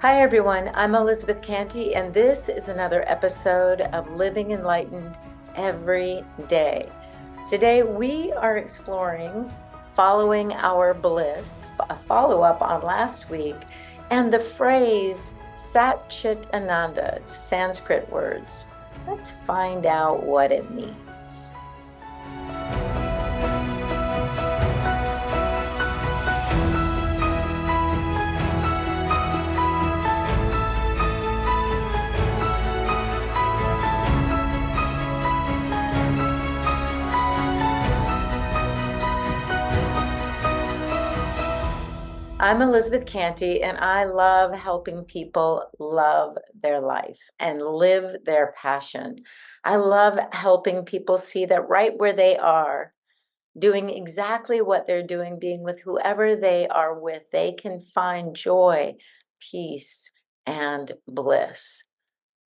Hi, everyone. I'm Elizabeth Cantey, and this is another episode of Living Enlightened Every Day. Today, we are exploring following our bliss, a follow up on last week, and the phrase Sat Chit Ananda, Sanskrit words. Let's find out what it means. I'm Elizabeth Cantey, and I love helping people love their life and live their passion. I love helping people see that right where they are, doing exactly what they're doing, being with whoever they are with, they can find joy, peace, and bliss.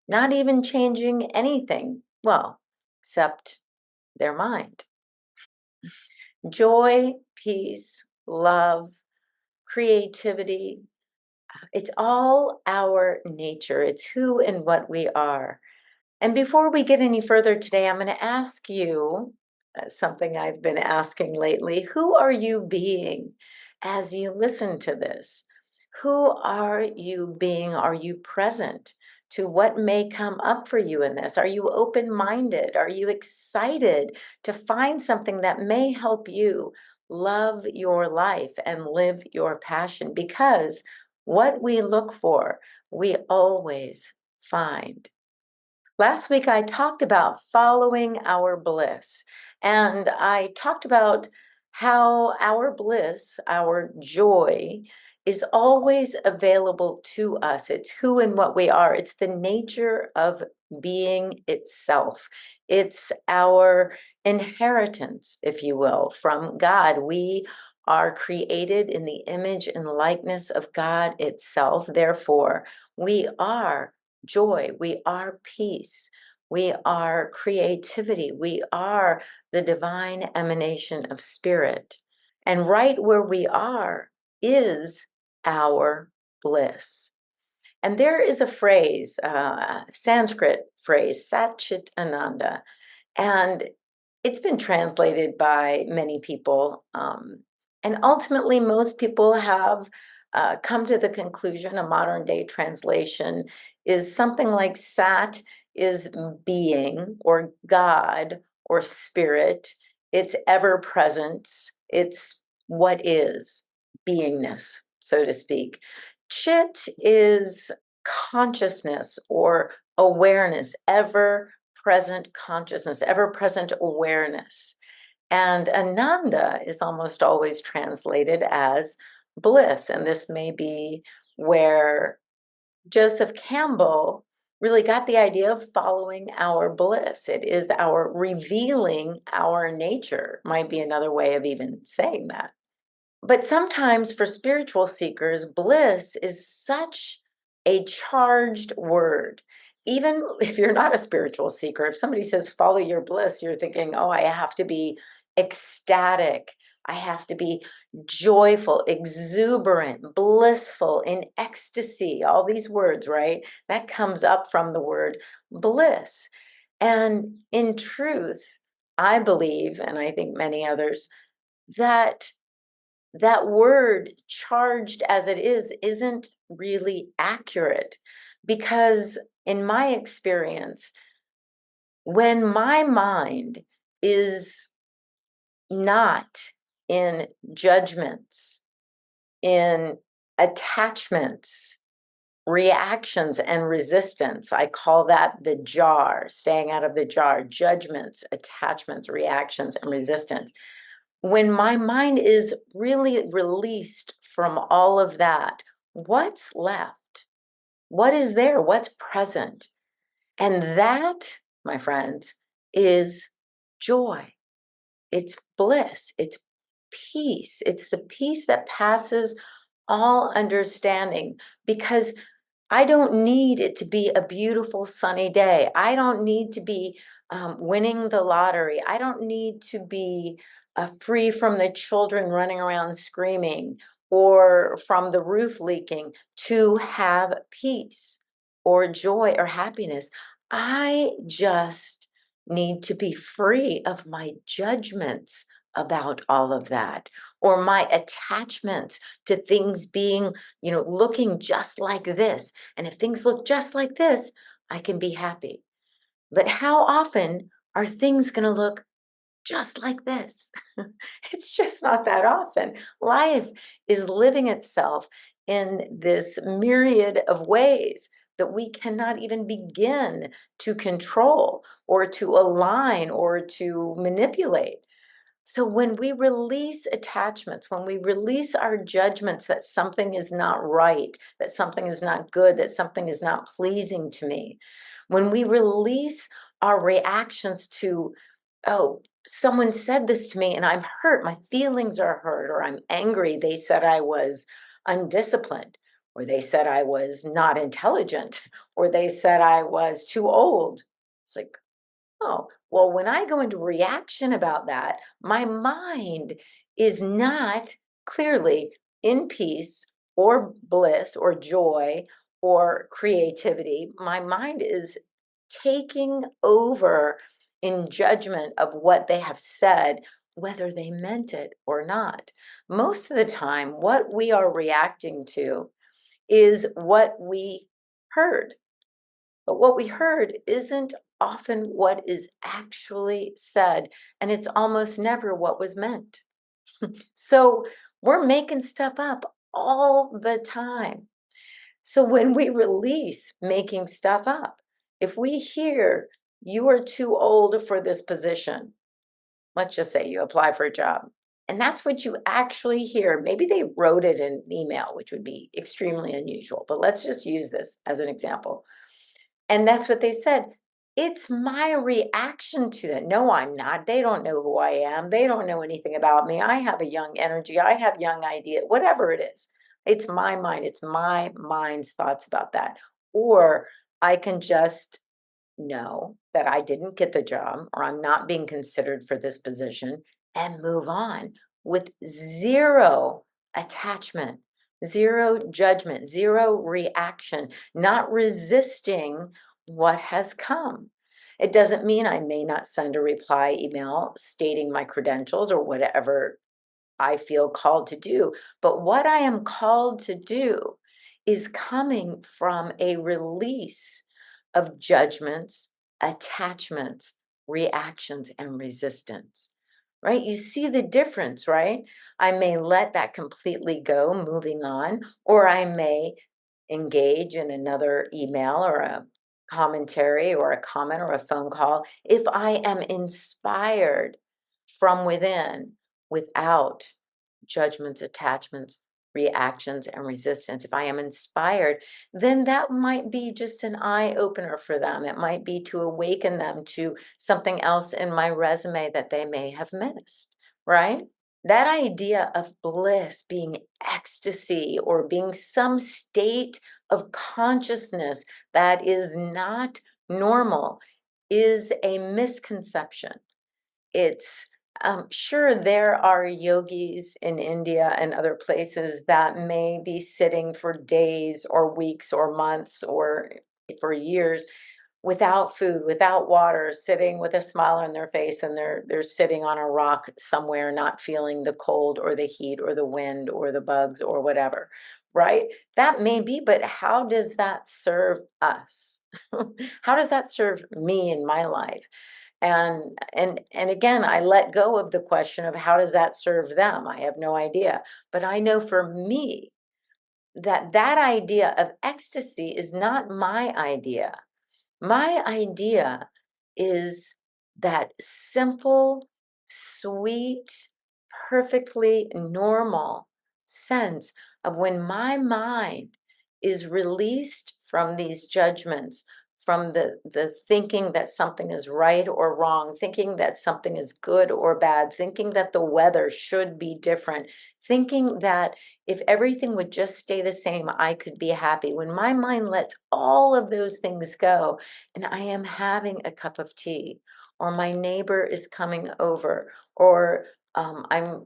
Not even changing anything, well, except their mind. Joy, peace, love, creativity. It's all our nature. It's who and what we are. And before we get any further today, I'm going to ask you something I've been asking lately. Who are you being as you listen to this? Who are you being? Are you present to what may come up for you in this? Are you open minded? Are you excited to find something that may help you love your life and live your passion? Because what we look for, we always find. Last week, I talked about following our bliss, and I talked about how our bliss, our joy, is always available to us. It's who and what we are, it's the nature of being itself. It's our inheritance, if you will, from God. We are created in the image and likeness of God itself. Therefore, we are joy, we are peace, we are creativity, we are the divine emanation of spirit. And right where we are is our bliss. And there is a phrase, Sanskrit phrase, Sat Chit Ananda, and it's been translated by many people. And ultimately, most people have come to the conclusion, a modern day translation is something like Sat is being or God or spirit. It's ever presence. It's what is beingness, so to speak. Chit is consciousness or awareness, ever present consciousness, ever present awareness. And Ananda is almost always translated as bliss. And this may be where Joseph Campbell really got the idea of following our bliss. It is our revealing our nature, might be another way of even saying that. But sometimes for spiritual seekers, bliss is such a charged word. Even if you're not a spiritual seeker, if somebody says follow your bliss, you're thinking, oh, I have to be ecstatic. I have to be joyful, exuberant, blissful, in ecstasy. All these words, right? That comes up from the word bliss. And in truth, I believe, and I think many others, that that word, charged as it is, isn't really accurate, because in my experience, when my mind is not in judgments, in attachments, reactions, and resistance, I call that the jar, staying out of the jar, judgments, attachments, reactions, and resistance. When my mind is really released from all of that, what's left? What is there? What's present? And that, my friends, is joy. It's bliss. It's peace. It's the peace that passes all understanding, because I don't need it to be a beautiful sunny day. I don't need to be winning the lottery. I don't need to be free from the children running around screaming or from the roof leaking to have peace or joy or happiness. I just need to be free of my judgments about all of that, or my attachments to things being, looking just like this. And if things look just like this, I can be happy. But how often are things going to look just like this? It's just not that often. Life is living itself in this myriad of ways that we cannot even begin to control or to align or to manipulate. So when we release attachments, when we release our judgments that something is not right, that something is not good, that something is not pleasing to me, when we release our reactions to, oh, someone said this to me and I'm hurt, my feelings are hurt, or I'm angry, they said I was undisciplined, or they said I was not intelligent, or they said I was too old. It's like, oh, well, when I go into reaction about that, my mind is not clearly in peace or bliss or joy or creativity. My mind is taking over in judgment of what they have said, whether they meant it or not. Most of the time, what we are reacting to is what we heard. But what we heard isn't often what is actually said, and it's almost never what was meant. So we're making stuff up all the time. So when we release making stuff up, if we hear you are too old for this position, let's just say you apply for a job, and that's what you actually hear. Maybe they wrote it in an email, which would be extremely unusual, but let's just use this as an example. And that's what they said. It's my reaction to that. No, I'm not. They don't know who I am. They don't know anything about me. I have a young energy. I have young idea, whatever it is. It's my mind. It's my mind's thoughts about that. Or I can just know that I didn't get the job or I'm not being considered for this position and move on with zero attachment, zero judgment, zero reaction, not resisting what has come. It doesn't mean I may not send a reply email stating my credentials or whatever I feel called to do. But what I am called to do is coming from a release of judgments, attachments, reactions, and resistance, right? You see the difference, right? I may let that completely go, moving on, or I may engage in another email or a commentary or a comment or a phone call if I am inspired from within without judgments, attachments, reactions, and resistance. If I am inspired, then that might be just an eye opener for them. It might be to awaken them to something else in my resume that they may have missed, right? That idea of bliss being ecstasy or being some state of consciousness that is not normal is a misconception. It's sure, there are yogis in India and other places that may be sitting for days or weeks or months or for years without food, without water, sitting with a smile on their face, and they're sitting on a rock somewhere, not feeling the cold or the heat or the wind or the bugs or whatever, right? That may be, but how does that serve us? How does that serve me in my life? And again, I let go of the question of how does that serve them. I have no idea, but I know for me that that idea of ecstasy is not my idea. My idea is that simple, sweet, perfectly normal sense of when my mind is released from these judgments, from the thinking that something is right or wrong, thinking that something is good or bad, thinking that the weather should be different, thinking that if everything would just stay the same, I could be happy. When my mind lets all of those things go, and I am having a cup of tea, or my neighbor is coming over, or I'm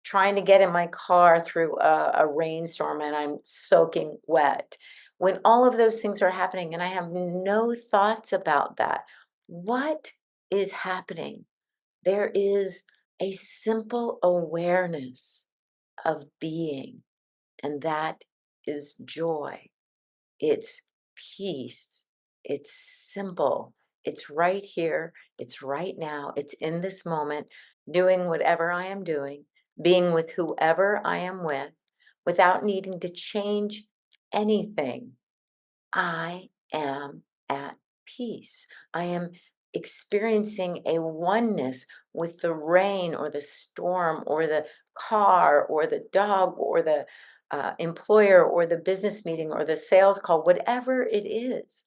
trying to get in my car through a rainstorm and I'm soaking wet. When all of those things are happening and I have no thoughts about that, what is happening? There is a simple awareness of being, and that is joy. It's peace. It's simple. It's right here. It's right now. It's in this moment, doing whatever I am doing, being with whoever I am with, without needing to change anything. I am at peace. I am experiencing a oneness with the rain or the storm or the car or the dog or the employer or the business meeting or the sales call, whatever it is.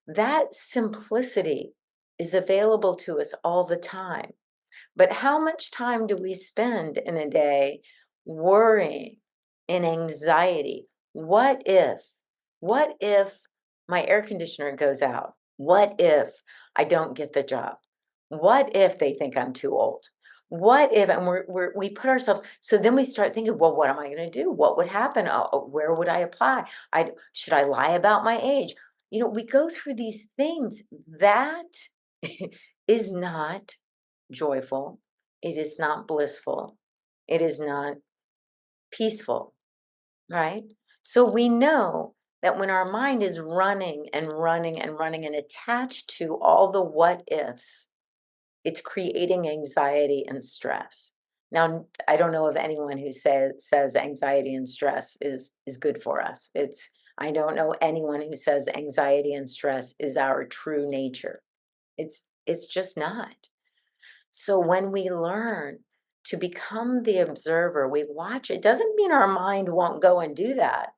That simplicity is available to us all the time. But how much time do we spend in a day worrying, in anxiety? What if? What if my air conditioner goes out? What if I don't get the job? What if they think I'm too old? What if, and we put ourselves, so then we start thinking, well, what am I going to do? What would happen? Where would I apply? Should I lie about my age? We go through these things. That is not joyful. It is not blissful. It is not peaceful, right? So we know that when our mind is running and running and running and attached to all the what ifs, it's creating anxiety and stress. Now, I don't know of anyone who says anxiety and stress is good for us. I don't know anyone who says anxiety and stress is our true nature. It's just not. So when we learn to become the observer, we watch. It doesn't mean our mind won't go and do that.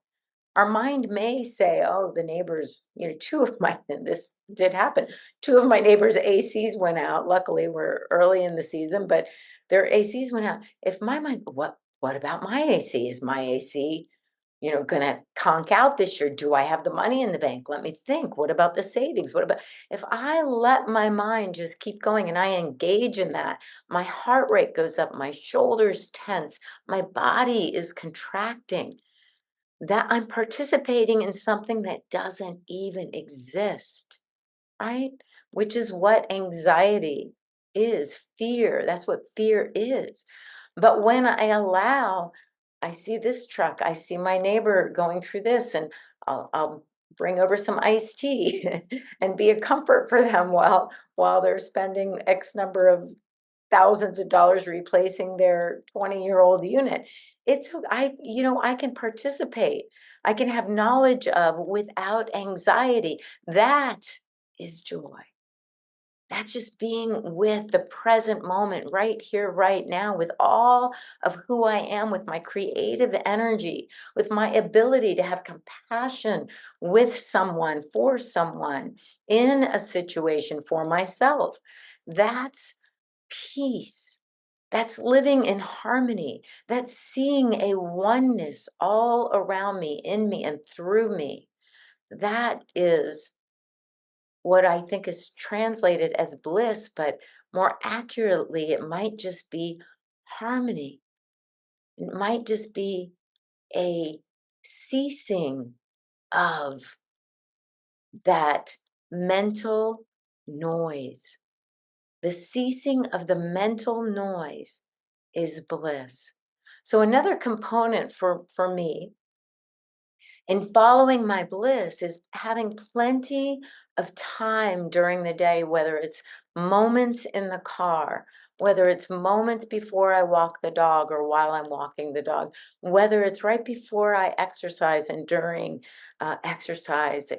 Our mind may say, oh, the neighbors, two of my, this did happen. Two of my neighbors' ACs went out. Luckily, we're early in the season, but their ACs went out. If my mind, what about my AC? Is my AC, gonna conk out this year? Do I have the money in the bank? Let me think. What about the savings? What about if I let my mind just keep going and I engage in that, my heart rate goes up, my shoulders tense, my body is contracting, that I'm participating in something that doesn't even exist, right? Which is what anxiety is, fear. That's what fear is. But when I see this truck, I see my neighbor going through this, and I'll bring over some iced tea and be a comfort for them while they're spending X number of thousands of dollars replacing their 20-year-old unit. I can participate. I can have knowledge of without anxiety. That is joy. That's just being with the present moment, right here, right now, with all of who I am, with my creative energy, with my ability to have compassion with someone, for someone, in a situation, for myself. That's peace. That's living in harmony. That's seeing a oneness all around me, in me, and through me. That is what I think is translated as bliss, but more accurately, it might just be harmony. It might just be a ceasing of that mental noise. The ceasing of the mental noise is bliss. So another component for me in following my bliss is having plenty of time during the day, whether it's moments in the car, whether it's moments before I walk the dog or while I'm walking the dog, whether it's right before I exercise and during exercise.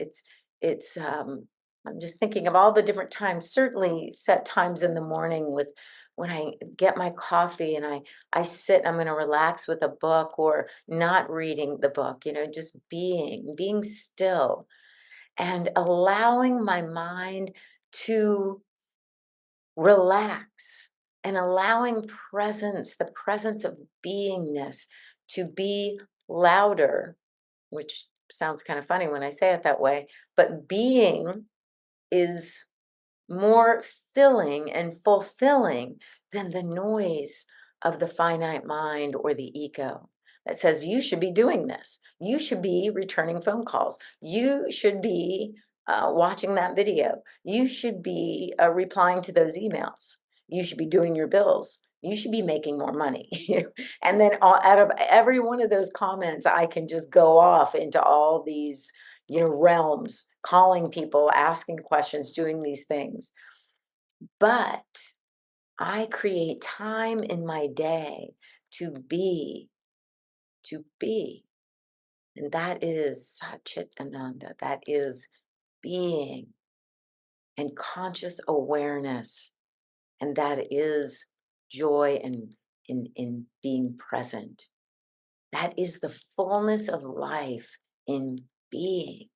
I'm just thinking of all the different times, certainly set times in the morning with when I get my coffee and I sit, I'm going to relax with a book or not reading the book, just being still and allowing my mind to relax and allowing the presence of beingness to be louder, which sounds kind of funny when I say it that way, but being is more filling and fulfilling than the noise of the finite mind or the ego that says you should be doing this. You should be returning phone calls. You should be watching that video. You should be replying to those emails. You should be doing your bills. You should be making more money. And then out of every one of those comments, I can just go off into all these, realms, calling people, asking questions, doing these things. But I create time in my day to be, to be. And that is chit, ananda. That is being and conscious awareness. And that is joy and in being present. That is the fullness of life in being.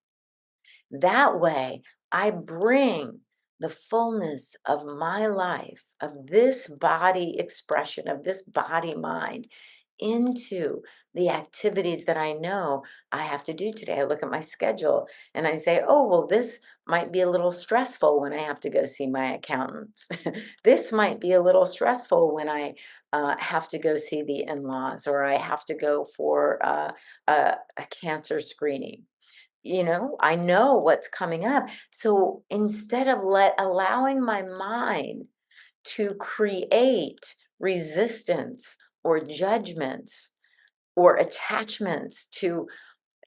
That way, I bring the fullness of my life, of this body expression, of this body mind, into the activities that I know I have to do today. I look at my schedule and I say, oh, well, this might be a little stressful when I have to go see my accountants. This might be a little stressful when I have to go see the in laws, or I have to go for a cancer screening. I know what's coming up. So instead of allowing my mind to create resistance or judgments or attachments to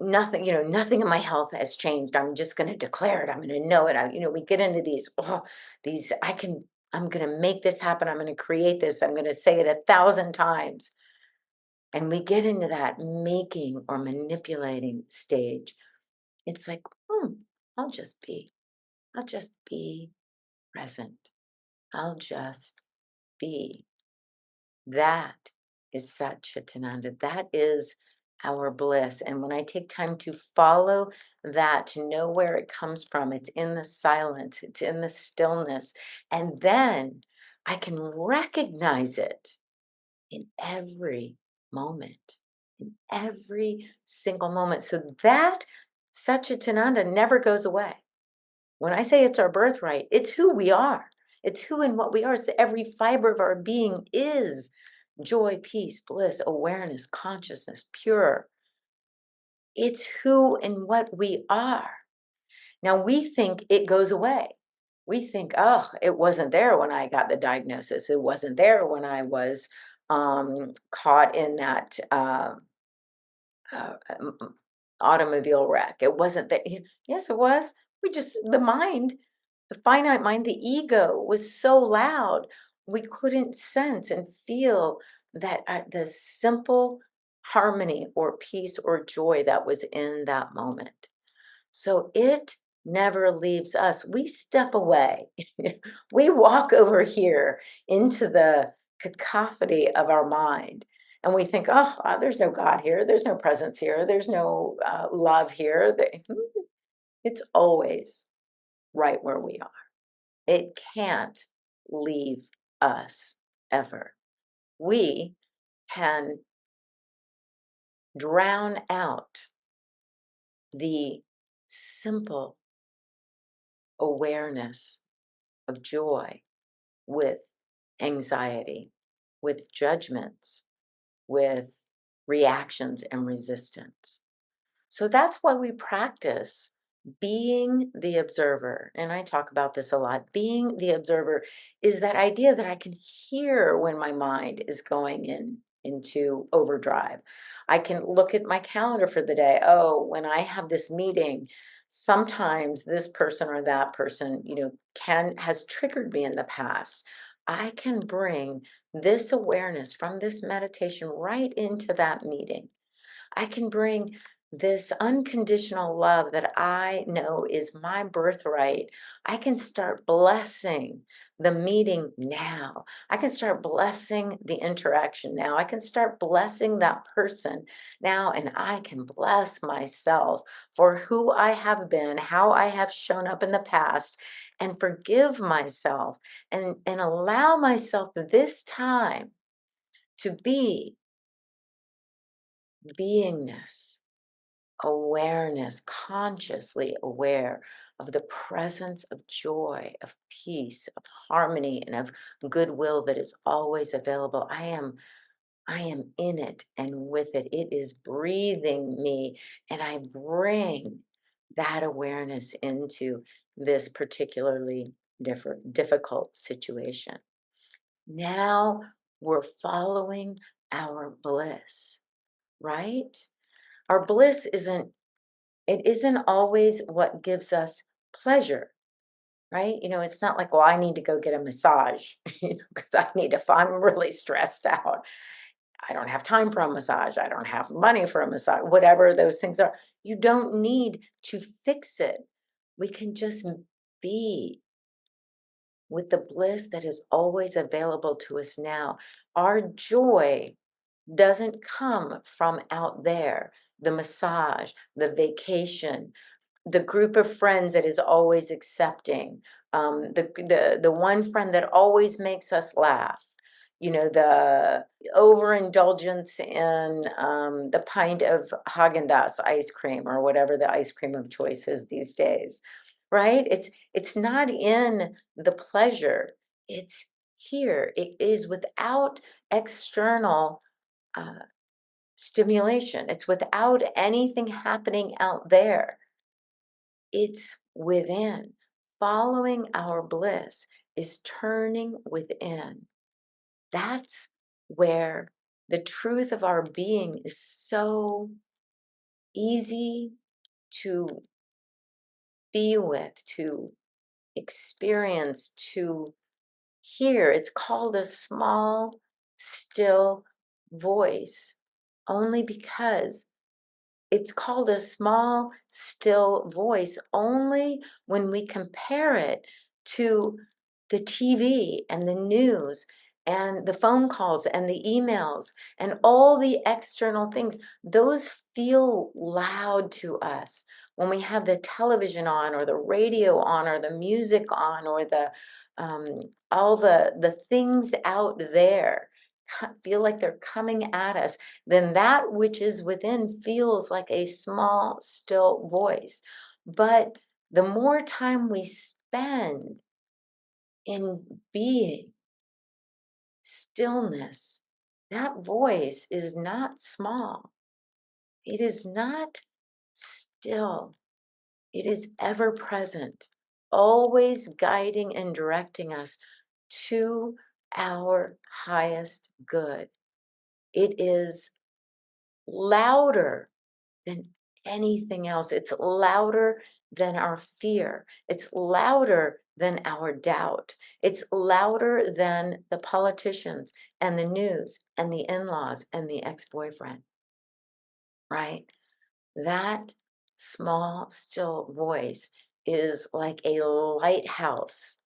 nothing, nothing in my health has changed. I'm just going to declare it. I'm going to know it. We get into these, I'm going to make this happen. I'm going to create this. I'm going to say it 1,000 times. And we get into that making or manipulating stage. It's like, I'll just be. I'll just be present. I'll just be. That is Satchitananda. That is our bliss. And when I take time to follow that, to know where it comes from, it's in the silence, it's in the stillness. And then I can recognize it in every moment, in every single moment. So that Satchitananda never goes away. When I say it's our birthright, it's who we are. It's who and what we are. It's every fiber of our being is joy, peace, bliss, awareness, consciousness, pure. It's who and what we are. Now we think it goes away. We think, oh, it wasn't there when I got the diagnosis. It wasn't there when I was caught in that uh, automobile wreck. It wasn't that. Yes, it was. The mind, the finite mind, the ego was so loud, we couldn't sense and feel that the simple harmony or peace or joy that was in that moment. So it never leaves us. We step away. We walk over here into the cacophony of our mind. And we think, oh, there's no God here. There's no presence here. There's no love here. It's always right where we are. It can't leave us ever. We can drown out the simple awareness of joy with anxiety, with judgments, with reactions and resistance. So that's why we practice being the observer. And I talk about this a lot. Being the observer is that idea that I can hear when my mind is going into overdrive. I can look at my calendar for the day. Oh, when I have this meeting, sometimes this person or that person, has triggered me in the past. I can bring this awareness from this meditation right into that meeting. I can bring this unconditional love that I know is my birthright. I can start blessing the meeting now. I can start blessing the interaction now. I can start blessing that person now, and I can bless myself for who I have been, how I have shown up in the past, and forgive myself and allow myself this time to be beingness, awareness, consciously aware of the presence of joy, of peace, of harmony, and of goodwill that is always available. I am in it and with it. It is breathing me, and I bring that awareness into this particularly difficult situation. Now we're following our bliss, right? Our bliss isn't always what gives us pleasure, right? It's not like, well, I need to go get a massage, because I need to, if I'm really stressed out, I don't have time for a massage. I don't have money for a massage, whatever those things are. You don't need to fix it. We can just be with the bliss that is always available to us now. Our joy doesn't come from out there, the massage, the vacation, the group of friends that is always accepting, the one friend that always makes us laugh, the overindulgence in the pint of Haagen-Dazs ice cream or whatever the ice cream of choice is these days, right? It's not in the pleasure, it's here. It is without external uh, stimulation. It's without anything happening out there. It's within. Following our bliss is turning within. That's where the truth of our being is so easy to be with, to experience, to hear. It's called a small, still voice, only because it's called a small, still voice only when we compare it to the TV and the news and the phone calls and the emails and all the external things. Those feel loud to us when we have the television on or the radio on or the music on or the um, all the things out there feel like they're coming at us. Then that which is within feels like a small, still voice. But the more time we spend in being stillness, that voice is not small. It is not still. It is ever present, always guiding and directing us to our highest good. It is louder than anything else. It's louder than our fear. It's louder than our doubt. It's louder than the politicians and the news and the in-laws and the ex-boyfriend, right? That small, still voice is like a lighthouse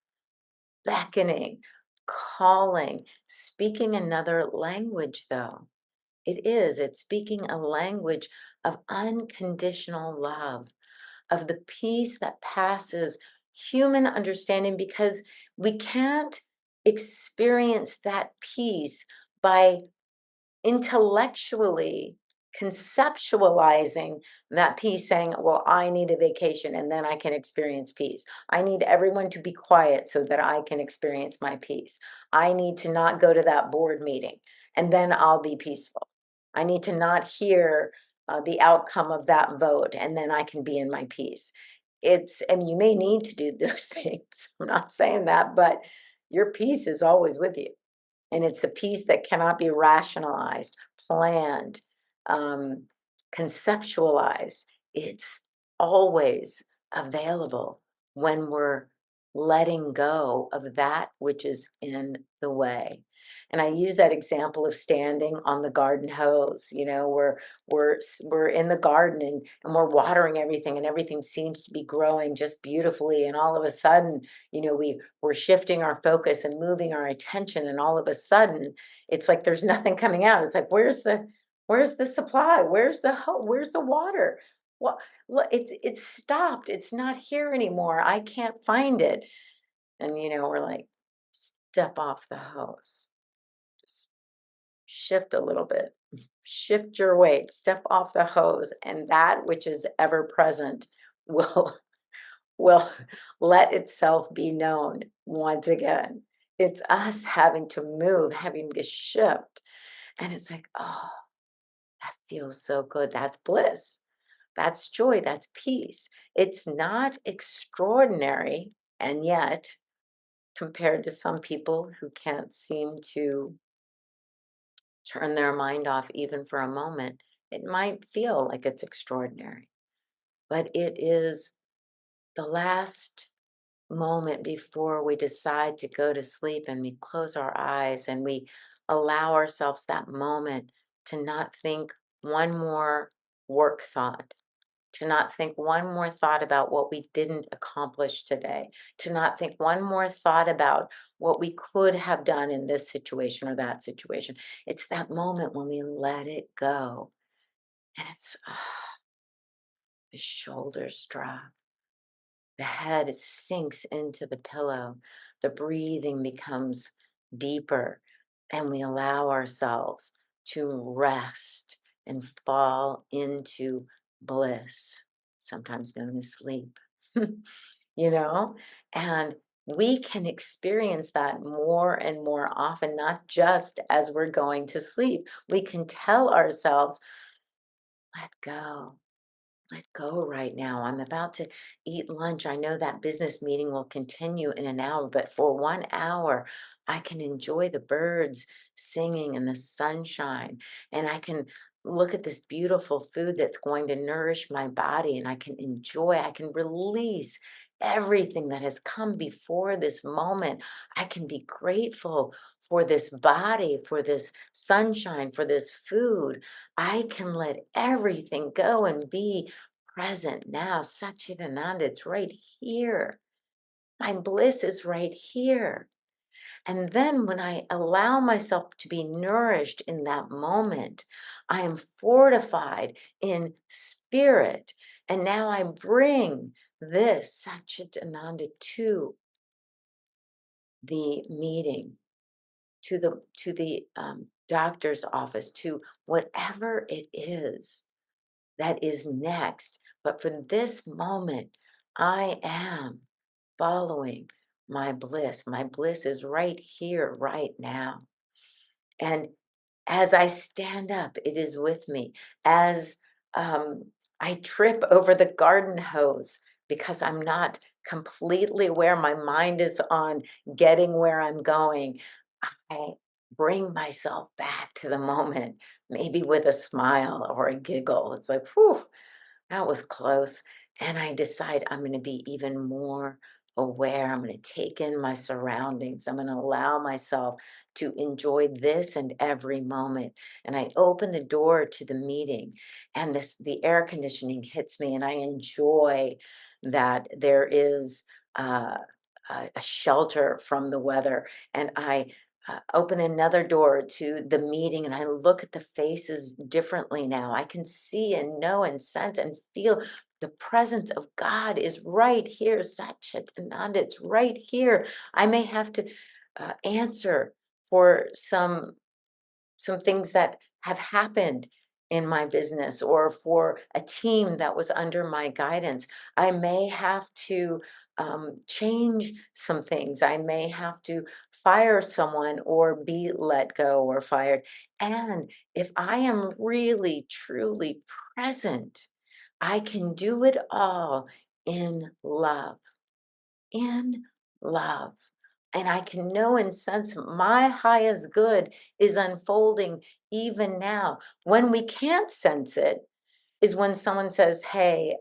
beckoning, calling, speaking another language, though. It's speaking a language of unconditional love, of the peace that passes human understanding, because we can't experience that peace by intellectually conceptualizing that peace, saying, well, I need a vacation and then I can experience peace. I need everyone to be quiet so that I can experience my peace. I need to not go to that board meeting and then I'll be peaceful. I need to not hear the outcome of that vote and then I can be in my peace. And you may need to do those things. I'm not saying that, but your peace is always with you. And it's the piece that cannot be rationalized, planned, um, conceptualized. It's always available when we're letting go of that which is in the way. And I use that example of standing on the garden hose. We're in the garden, and we're watering everything, and everything seems to be growing just beautifully. And all of a sudden, we're shifting our focus and moving our attention, and all of a sudden it's like there's nothing coming out. It's like, where's the supply, where's the water? Well, it's stopped, it's not here anymore, I can't find it. And we're like, step off the hose, just shift a little bit, shift your weight, step off the hose, and that which is ever present will will let itself be known once again. It's us having to move, having to shift. And it's like, oh, that feels so good. That's bliss. That's joy. That's peace. It's not extraordinary. And yet, compared to some people who can't seem to turn their mind off even for a moment, it might feel like it's extraordinary. But it is the last moment before we decide to go to sleep and we close our eyes and we allow ourselves that moment to not think one more work thought, to not think one more thought about what we didn't accomplish today, to not think one more thought about what we could have done in this situation or that situation. It's that moment when we let it go and it's the shoulders drop. The head sinks into the pillow. The breathing becomes deeper, and we allow ourselves to rest and fall into bliss, sometimes known as sleep. you know? And we can experience that more and more often, not just as we're going to sleep. We can tell ourselves, let go. Let go right now. I'm about to eat lunch. I know that business meeting will continue in an hour, but for 1 hour, I can enjoy the birds singing and the sunshine, and I can look at this beautiful food that's going to nourish my body, and I can enjoy, I can release everything that has come before this moment. I can be grateful for this body, for this sunshine, for this food. I can let everything go and be present now. Satchit Ananda, it's right here. My bliss is right here. And then when I allow myself to be nourished in that moment, I am fortified in spirit. And now I bring this Satchit Ananda to the meeting, to the doctor's office, to whatever it is that is next. But for this moment, I am following my bliss. My bliss is right here, right now. And as I stand up, it is with me. As um, I trip over the garden hose because I'm not completely aware, my mind is on getting where I'm going. I bring myself back to the moment, maybe with a smile or a giggle. It's like, whew, that was close. And I decide I'm going to be even more aware. I'm going to take in my surroundings. I'm going to allow myself to enjoy this and every moment. And I open the door to the meeting, and the air conditioning hits me, and I enjoy that there is a shelter from the weather. And I open another door to the meeting, and I look at the faces differently now. I can see and know and sense and feel the presence of God is right here. Satchit Ananda, it's right here. I may have to answer for some things that have happened in my business or for a team that was under my guidance. I may have to change some things. I may have to fire someone or be let go or fired. And if I am really, truly present, I can do it all in love, in love. And I can know and sense my highest good is unfolding even now. When we can't sense it is when someone says, hey,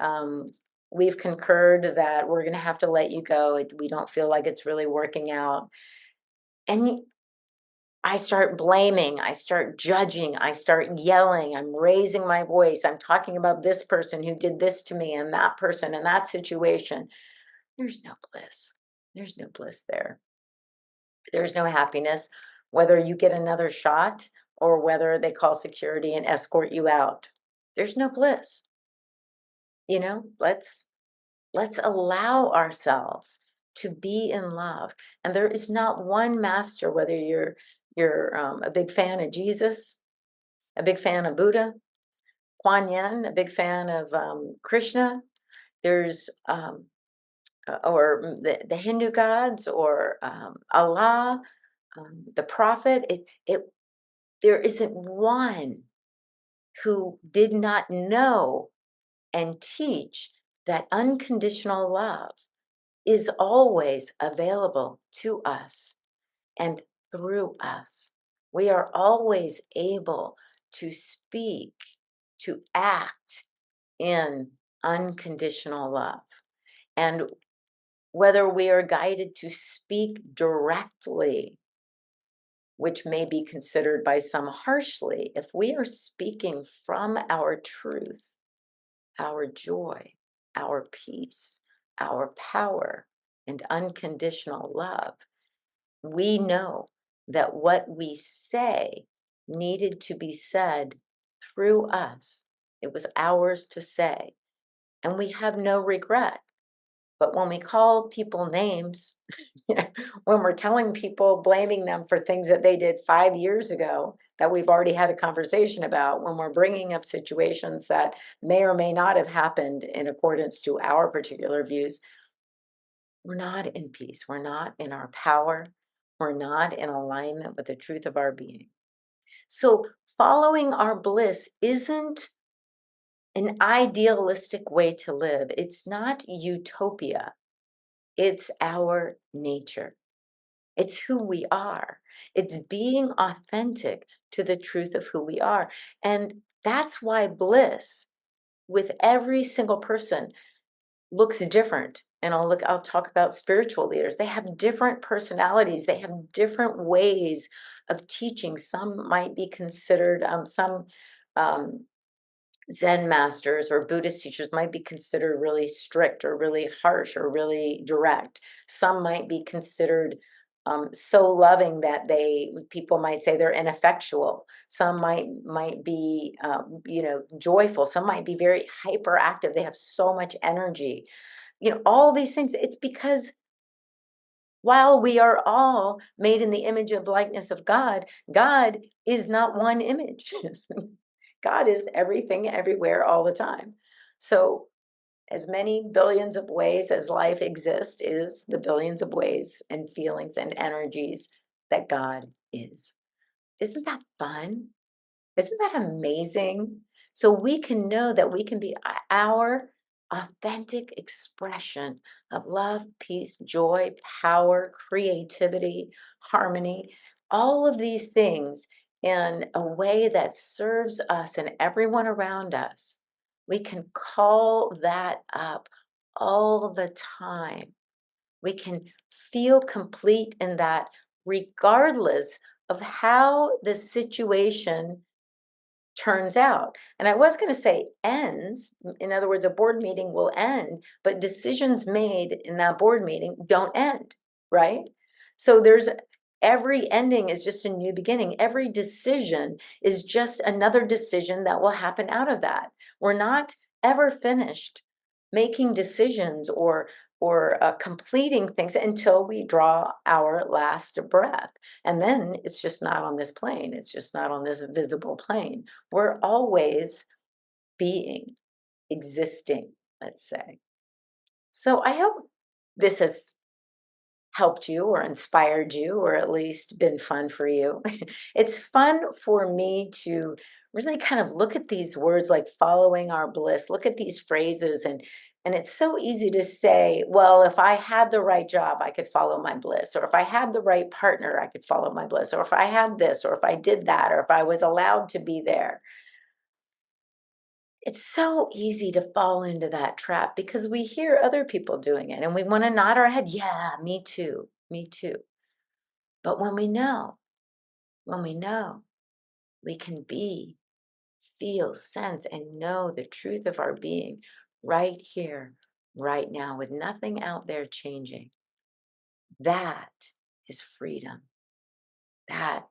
we've concurred that we're going to have to let you go. We don't feel like it's really working out. And I start blaming, I start judging, I start yelling, I'm raising my voice, I'm talking about this person who did this to me and that person and that situation. There's no bliss. There's no bliss there. There's no happiness, whether you get another shot or whether they call security and escort you out. There's no bliss. Let's allow ourselves to be in love. And there is not one master, whether you're a big fan of Jesus, a big fan of Buddha, Kuan Yin, a big fan of Krishna. There's or the Hindu gods, or Allah, the prophet. There isn't one who did not know and teach that unconditional love is always available to us and through us. We are always able to speak, to act in unconditional love. And whether we are guided to speak directly, which may be considered by some harshly, if we are speaking from our truth, our joy, our peace, our power, and unconditional love, we know that what we say needed to be said through us. It was ours to say, and we have no regret. But when we call people names, when we're telling people, blaming them for things that they did 5 years ago that we've already had a conversation about, when we're bringing up situations that may or may not have happened in accordance to our particular views, we're not in peace. We're not in our power. We're not in alignment with the truth of our being. So, following our bliss isn't an idealistic way to live, it's not utopia. It's our nature. It's who we are. It's being authentic to the truth of who we are. And that's why bliss with every single person looks different. And I'll talk about spiritual leaders. They have different personalities. They have different ways of teaching. Some might be considered some um, Zen masters or Buddhist teachers might be considered really strict or really harsh or really direct. Some might be considered so loving that people might say they're ineffectual. Some might be joyful. Some might be very hyperactive. They have so much energy. All these things. It's because while we are all made in the image of likeness of God, God is not one image. God is everything, everywhere, all the time. So, as many billions of ways as life exists is the billions of ways and feelings and energies that God is. Isn't that fun? Isn't that amazing? So we can know that we can be our authentic expression of love, peace, joy, power, creativity, harmony, all of these things in a way that serves us and everyone around us. We can call that up all the time. We can feel complete in that, regardless of how the situation turns out. And I was going to say ends. In other words, a board meeting will end, but decisions made in that board meeting don't end, right? So every ending is just a new beginning. Every decision is just another decision that will happen out of that. We're not ever finished making decisions or completing things until we draw our last breath. And then it's just not on this plane. It's just not on this visible plane. We're always being, existing, let's say. So I hope this has helped you or inspired you or at least been fun for you. It's fun for me to really kind of look at these words like following our bliss, look at these phrases, and it's so easy to say, well, if I had the right job, I could follow my bliss, or if I had the right partner, I could follow my bliss, or if I had this, or if I did that, or if I was allowed to be there. It's so easy to fall into that trap because we hear other people doing it and we want to nod our head, yeah, me too, me too. But when we know, we can be, feel, sense, and know the truth of our being right here, right now, with nothing out there changing. That is freedom. That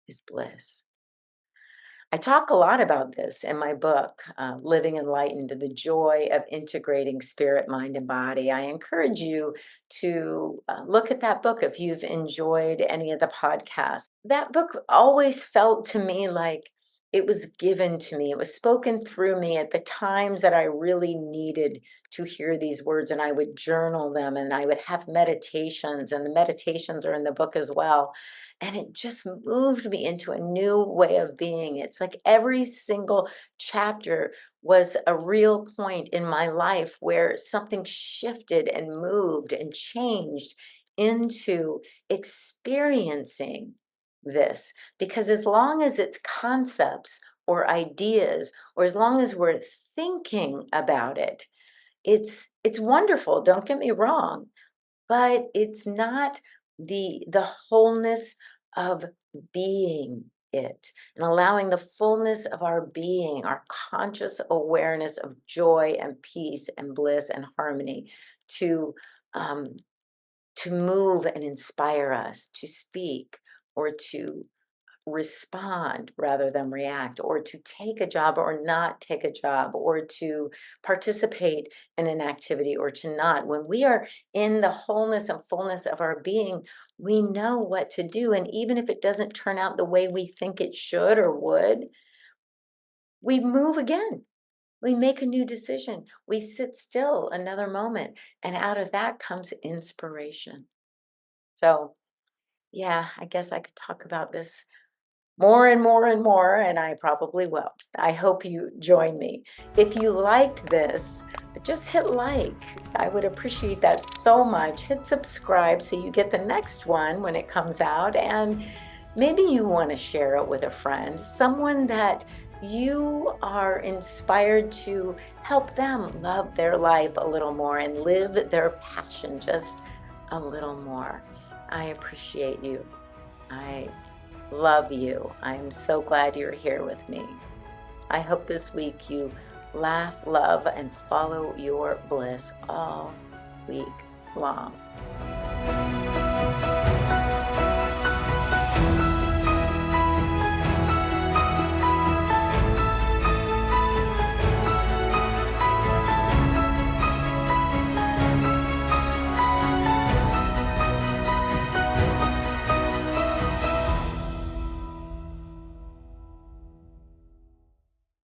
is bliss. I talk a lot about this in my book, Living Enlightened, the joy of integrating spirit, mind, and body. I encourage you to look at that book if you've enjoyed any of the podcasts. That book always felt to me like it was given to me. It was spoken through me at the times that I really needed to hear these words, and I would journal them, and I would have meditations, and the meditations are in the book as well. And it just moved me into a new way of being. It's like every single chapter was a real point in my life where something shifted and moved and changed into experiencing this. Because as long as it's concepts or ideas, or as long as we're thinking about it, it's wonderful, don't get me wrong, but it's not the wholeness of being it, and allowing the fullness of our being, our conscious awareness of joy and peace and bliss and harmony to um, to move and inspire us to speak or to respond rather than react, or to take a job or not take a job, or to participate in an activity or to not. When we are in the wholeness and fullness of our being, we know what to do. And even if it doesn't turn out the way we think it should or would, we move again. We make a new decision. We sit still another moment. And out of that comes inspiration. So, yeah, I guess I could talk about this more and more and more, and I probably will. I hope you join me. If you liked this, just hit like. I would appreciate that so much. Hit subscribe so you get the next one when it comes out, and maybe you want to share it with a friend, someone that you are inspired to help them love their life a little more and live their passion just a little more. I appreciate you. I love you. I'm so glad you're here with me. I hope this week you laugh, love, and follow your bliss all week long.